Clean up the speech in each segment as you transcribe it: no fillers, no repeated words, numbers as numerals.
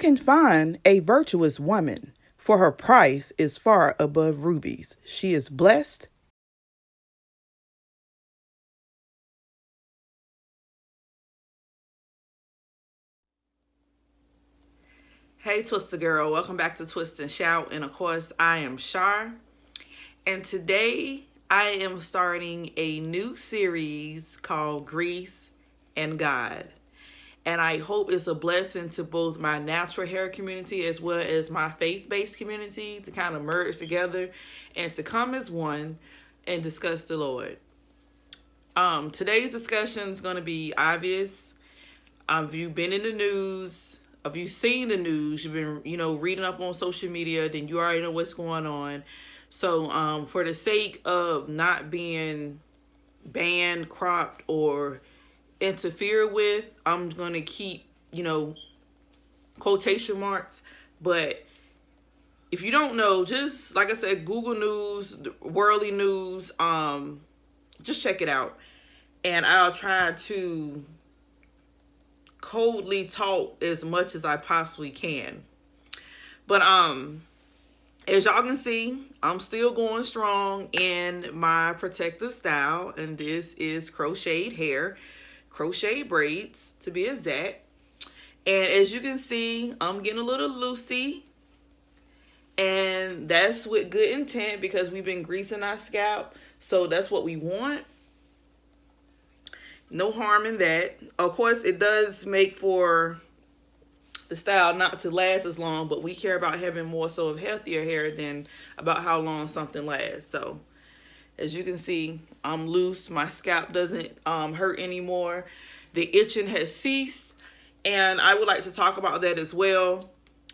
can find a virtuous woman, for her price is far above rubies. She is blessed. Hey, Twister Girl. Welcome back to Twist and Shout. And of course, I am Shar. And today I am starting a new series called Grease and God. And I hope it's a blessing to both my natural hair community as well as my faith-based community to kind of merge together and to come as one and discuss the Lord. Today's discussion is going to be obvious. If you've been in the news, if you've seen the news, you've been, reading up on social media, then you already know what's going on. So, for the sake of not being banned, cropped, or interfered with, I'm going to keep, quotation marks. But if you don't know, just like I said, Google News, worldly news, just check it out. And I'll try to coldly talk as much as I possibly can. But as y'all can see, I'm still going strong in my protective style, and this is crocheted hair, crochet braids to be exact. And as you can see, I'm getting a little loosey, and that's with good intent because we've been greasing our scalp, so that's what we want. No harm in that. Of course, it does make for the style not to last as long, but we care about having more so of healthier hair than about how long something lasts. So as you can see, I'm loose. My scalp doesn't hurt anymore. The itching has ceased, and I would like to talk about that as well.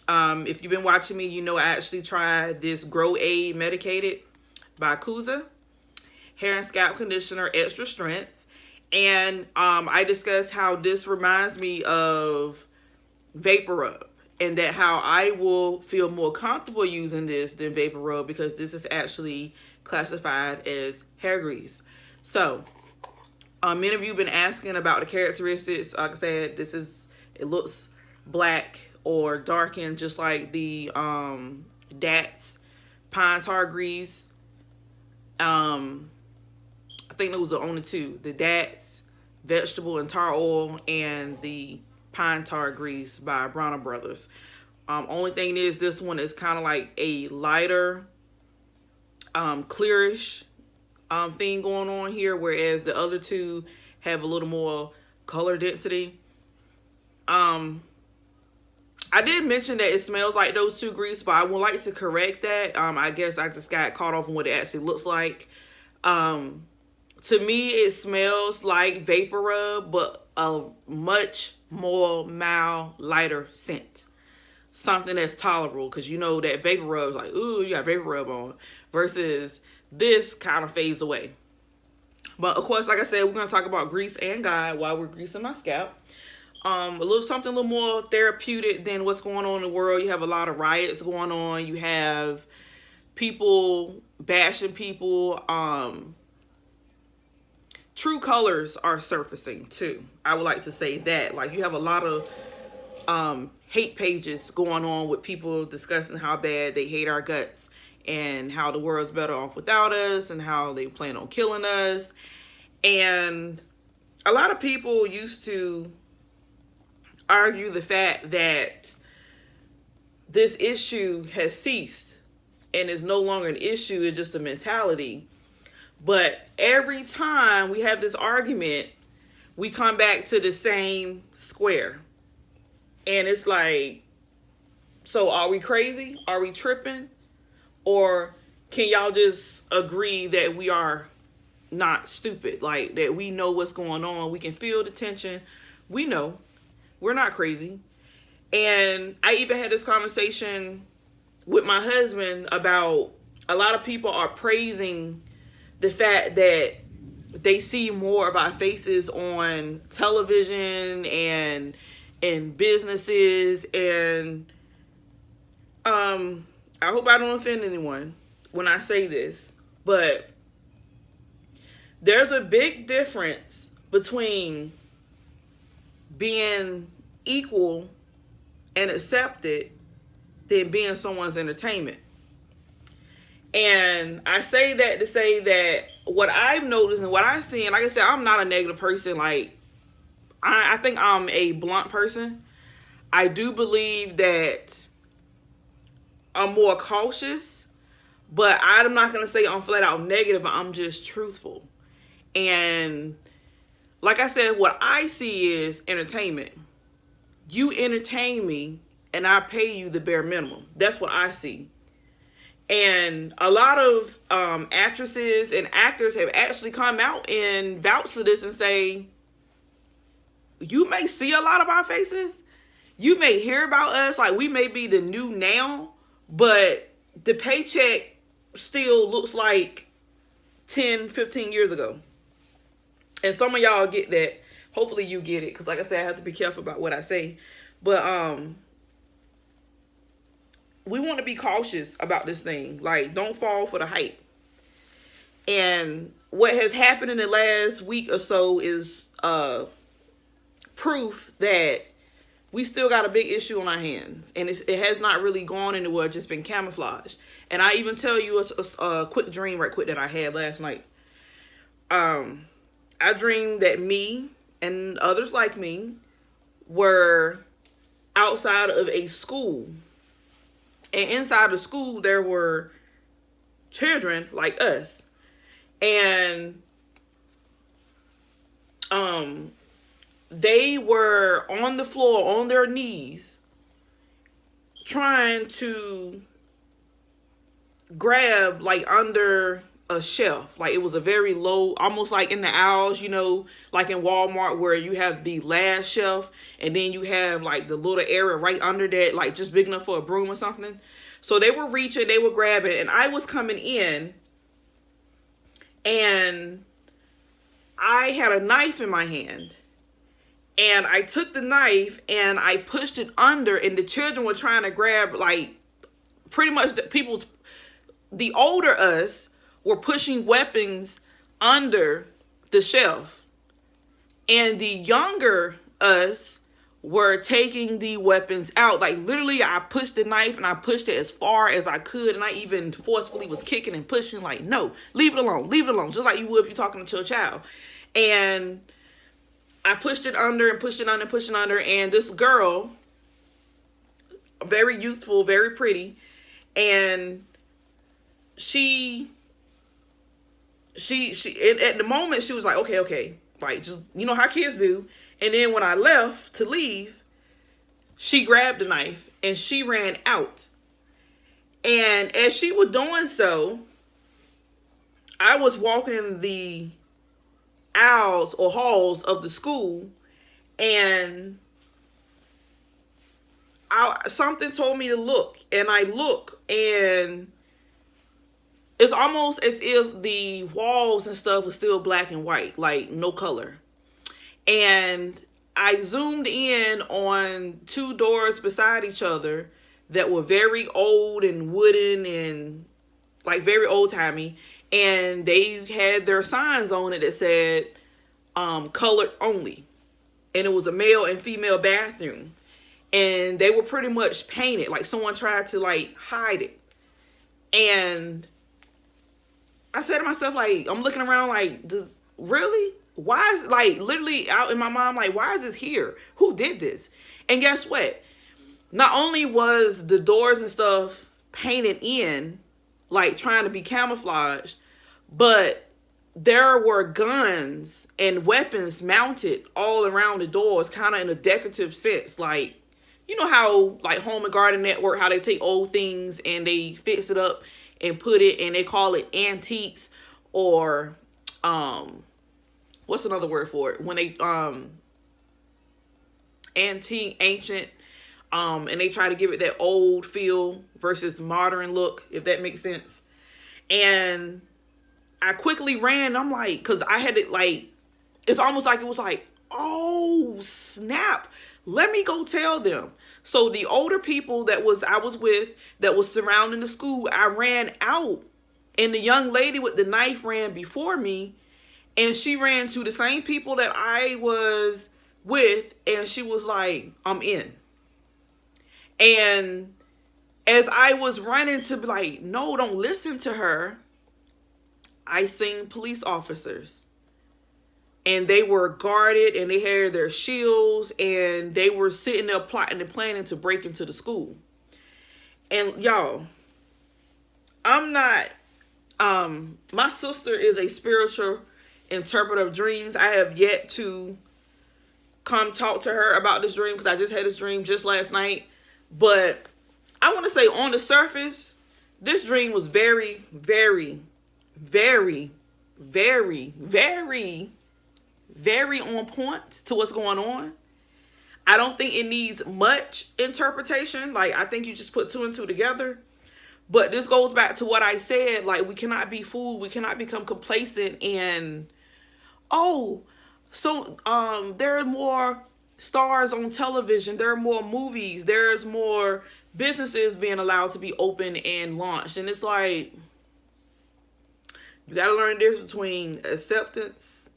If you've been watching me, you know I actually tried this Gro-Aid Medicated by Kuza hair and scalp conditioner, extra strength. And I discussed how this reminds me of Vapor Rub, and that how I will feel more comfortable using this than Vapor Rub because this is actually classified as hair grease. So many of you have been asking about the characteristics. Like I said, it looks black or darkened just like the DATS pine tar grease. I think those are only two: the DATS vegetable and tar oil, and the pine tar grease by Bronner Brothers. Only thing is, this one is kind of like a lighter, clearish thing going on here, whereas the other two have a little more color density. I did mention that it smells like those two grease, but I would like to correct that. I guess I just got caught off on what it actually looks like. To me, it smells like Vapor Rub, but a much more mild, lighter scent. Something that's tolerable, because you know that Vapor Rub is like, ooh, you got Vapor Rub on, versus this kind of fades away. But of course, like I said, we're going to talk about grease and God while we're greasing my scalp. Something a little more therapeutic than what's going on in the world. You have a lot of riots going on. You have people bashing people. True colors are surfacing too. I would like to say that. Like, you have a lot of hate pages going on with people discussing how bad they hate our guts and how the world's better off without us and how they plan on killing us. And a lot of people used to argue the fact that this issue has ceased and is no longer an issue, it's just a mentality. But every time we have this argument, we come back to the same square. And it's like, so are we crazy? Are we tripping? Or can y'all just agree that we are not stupid? Like, that we know what's going on. We can feel the tension. We know. We're not crazy. And I even had this conversation with my husband about a lot of people are praising the fact that they see more of our faces on television and in businesses. And I hope I don't offend anyone when I say this, but there's a big difference between being equal and accepted than being someone's entertainment. And I say that to say that what I've noticed and what I've seen, like I said, I'm not a negative person. Like, I think I'm a blunt person. I do believe that I'm more cautious, but I'm not going to say I'm flat out negative. I'm just truthful. And like I said, what I see is entertainment. You entertain me and I pay you the bare minimum. That's what I see. And a lot of actresses and actors have actually come out and vouch for this and say, you may see a lot of our faces. You may hear about us. Like, we may be the new now, but the paycheck still looks like 10, 15 years ago. And some of y'all get that. Hopefully you get it. Because like I said, I have to be careful about what I say. But we want to be cautious about this thing. Like, don't fall for the hype. And what has happened in the last week or so is proof that we still got a big issue on our hands. And it has not really gone anywhere, just been camouflaged. And I even tell you a quick dream right quick that I had last night. I dreamed that me and others like me were outside of a school. And inside the school, there were children like us. And they were on the floor, on their knees, trying to grab, like, under a shelf. Like, it was a very low, almost like in the aisles, you know, like in Walmart, where you have the last shelf and then you have like the little area right under that, like just big enough for a broom or something. So they were reaching, they were grabbing, and I was coming in and I had a knife in my hand. And I took the knife and I pushed it under, and the children were trying to grab, like, pretty much the older us were pushing weapons under the shelf. And the younger us were taking the weapons out. Like, literally, I pushed the knife and I pushed it as far as I could. And I even forcefully was kicking and pushing, like, no, leave it alone, leave it alone. Just like you would if you're talking to a child. And I pushed it under and pushed it under and pushed it under. And this girl, very youthful, very pretty, and she at the moment she was like, okay, like, just, you know how kids do. And then when I left to leave, she grabbed the knife and she ran out. And as she was doing so, I was walking the aisles or halls of the school, and something told me to look, and I look, and it's almost as if the walls and stuff was still black and white, like no color. And I zoomed in on two doors beside each other that were very old and wooden and like very old-timey. And they had their signs on it that said colored only. And it was a male and female bathroom. And they were pretty much painted. Like someone tried to like hide it. And I said to myself, like, I'm looking around like, really? Why is, like, literally out in my mind, like, why is this here? Who did this? And guess what? Not only was the doors and stuff painted in, like trying to be camouflaged, but there were guns and weapons mounted all around the doors, kind of in a decorative sense. Like, you know how, like, Home and Garden Network, how they take old things and they fix it up and put it, and they call it antiques, or what's another word for it? When they antique, ancient, and they try to give it that old feel versus modern look, if that makes sense. And I quickly ran. I'm like, because I had it, like, it's almost like it was like, oh snap, let me go tell them. So the older people I was with that was surrounding the school, I ran out, and the young lady with the knife ran before me, and she ran to the same people that I was with, and she was like, I'm in. And as I was running to be like, no, don't listen to her, I seen police officers. And they were guarded and they had their shields and they were sitting there plotting and planning to break into the school. And y'all, I'm not, my sister is a spiritual interpreter of dreams. I have yet to come talk to her about this dream because I just had this dream just last night. But I want to say on the surface, this dream was very, very, very, very, very, very on point to what's going on. I don't think it needs much interpretation. Like, I think you just put two and two together. But this goes back to what I said. Like, we cannot be fooled. We cannot become complacent and, oh, so there are more stars on television. There are more movies. There's more businesses being allowed to be open and launched. And it's like, you got to learn the difference between acceptance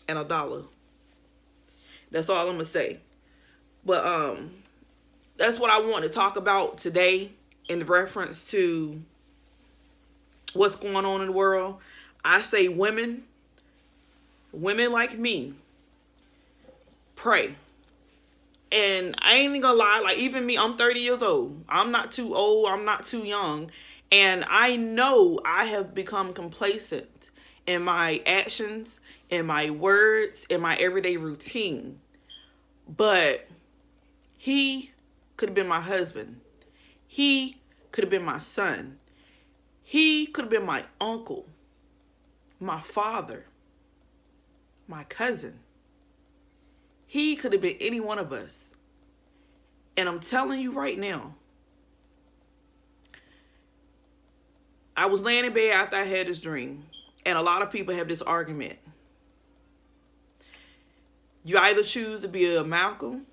and a dollar. That's all I'm going to say. But that's what I want to talk about today in reference to what's going on in the world. I say women like me, pray. And I ain't gonna lie, like even me, I'm 30 years old. I'm not too old. I'm not too young. And I know I have become complacent in my actions, in my words, in my everyday routine. But he could have been my husband. He could have been my son. He could have been my uncle, my father, my cousin. He could have been any one of us. And I'm telling you right now, I was laying in bed after I had this dream. And a lot of people have this argument. You either choose to be a Malcolm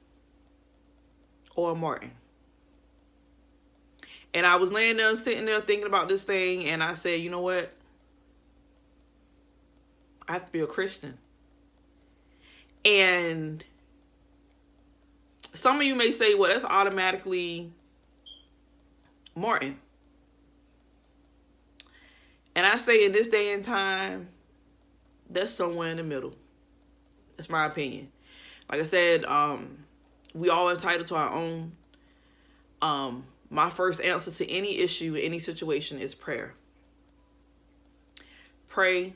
or a Martin. And I was laying there, sitting there thinking about this thing. And I said, you know what? I have to be a Christian. And some of you may say, well, that's automatically Martin. And I say in this day and time, that's somewhere in the middle. That's my opinion. Like I said, we all entitled to our own. My first answer to any issue, any situation is prayer. Pray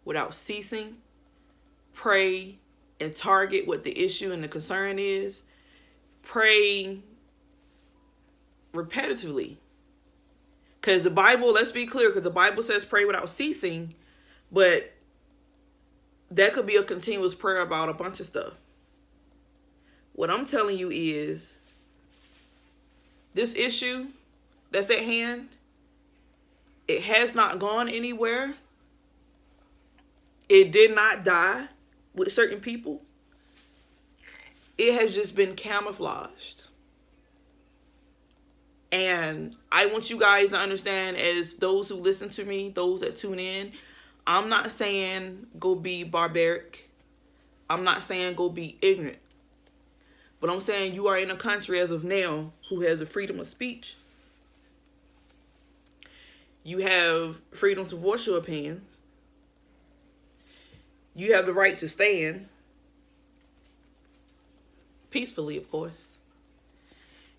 without ceasing. Pray and target what the issue and the concern is. Pray repetitively. Because the Bible, let's be clear, because the Bible says pray without ceasing, but that could be a continuous prayer about a bunch of stuff. What I'm telling you is, this issue that's at hand, it has not gone anywhere. It did not die with certain people. It has just been camouflaged. And I want you guys to understand, as those who listen to me, those that tune in, I'm not saying go be barbaric. I'm not saying go be ignorant. But I'm saying you are in a country as of now who has a freedom of speech. You have freedom to voice your opinions. You have the right to stand. Peacefully, of course.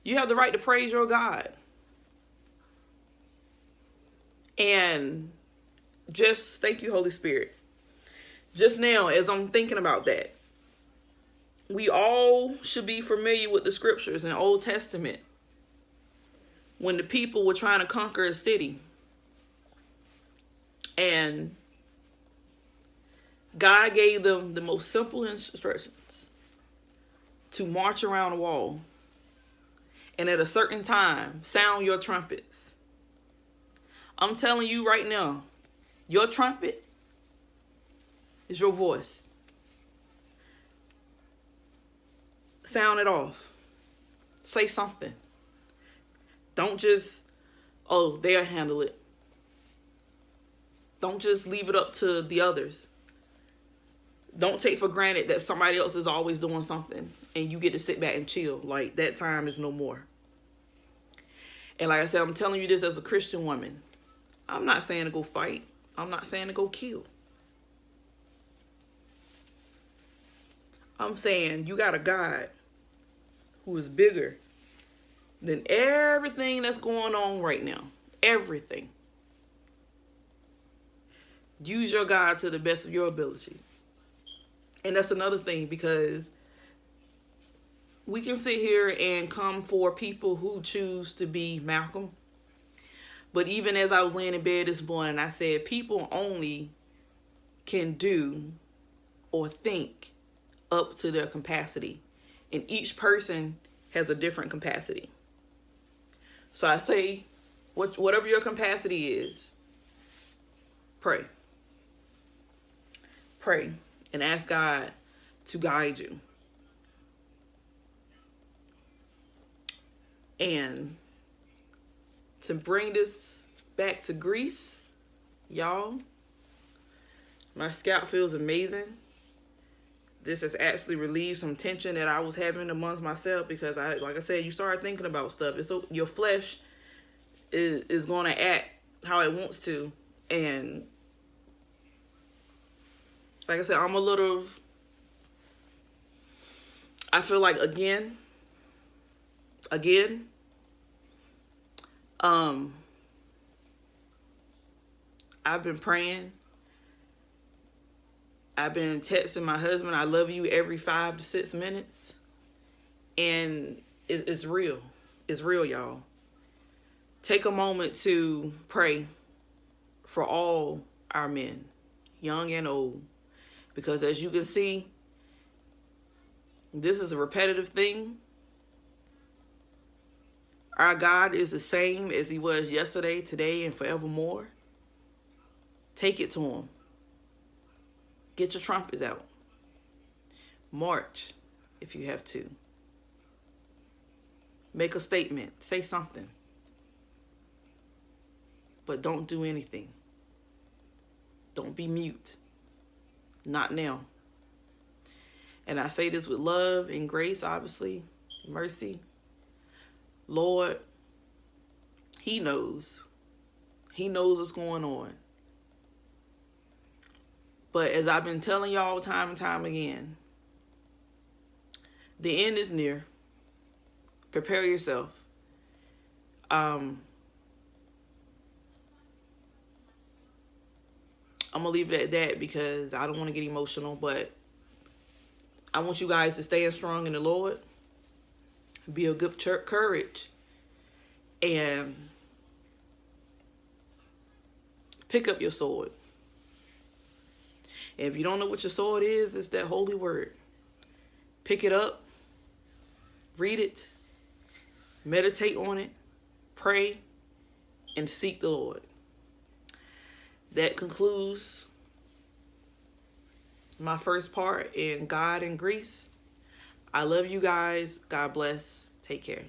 You have the right to praise your God. And just thank you, Holy Spirit. Just now, as I'm thinking about that, we all should be familiar with the scriptures in the Old Testament when the people were trying to conquer a city. And God gave them the most simple instructions to march around the wall. And at a certain time, sound your trumpets. I'm telling you right now, your trumpet is your voice. Sound it off. Say something. Don't just, oh, they'll handle it. Don't just leave it up to the others. Don't take for granted that somebody else is always doing something and you get to sit back and chill. Like, that time is no more. And like I said, I'm telling you this as a Christian woman. I'm not saying to go fight. I'm not saying to go kill. I'm saying you got a God who is bigger than everything that's going on right now. Everything. Use your God to the best of your ability. And that's another thing, because we can sit here and come for people who choose to be Malcolm. But even as I was laying in bed this morning, I said people only can do or think up to their capacity. And each person has a different capacity. So I say, whatever your capacity is, pray. Pray and ask God to guide you. And to bring this back to Greece, y'all, my scalp feels amazing. This has actually relieved some tension that I was having amongst myself, because like I said, you start thinking about stuff. So your flesh is going to act how it wants to. And like I said, I feel like again, I've been praying. I've been texting my husband, I love you, every 5 to 6 minutes. And it's real. It's real, y'all. Take a moment to pray for all our men, young and old. Because as you can see, this is a repetitive thing. Our God is the same as he was yesterday, today, and forevermore. Take it to him. Get your trumpets out. March if you have to. Make a statement. Say something. But don't do anything. Don't be mute. Not now. And I say this with love and grace, obviously. Mercy. Lord, he knows. He knows what's going on. But as I've been telling y'all time and time again, the end is near. Prepare yourself. I'm going to leave it at that because I don't want to get emotional, but I want you guys to stand strong in the Lord. Be of good courage. And pick up your sword. And if you don't know what your sword is, it's that holy word. Pick it up. Read it. Meditate on it. Pray. And seek the Lord. That concludes my first part in God and Greece. I love you guys. God bless. Take care.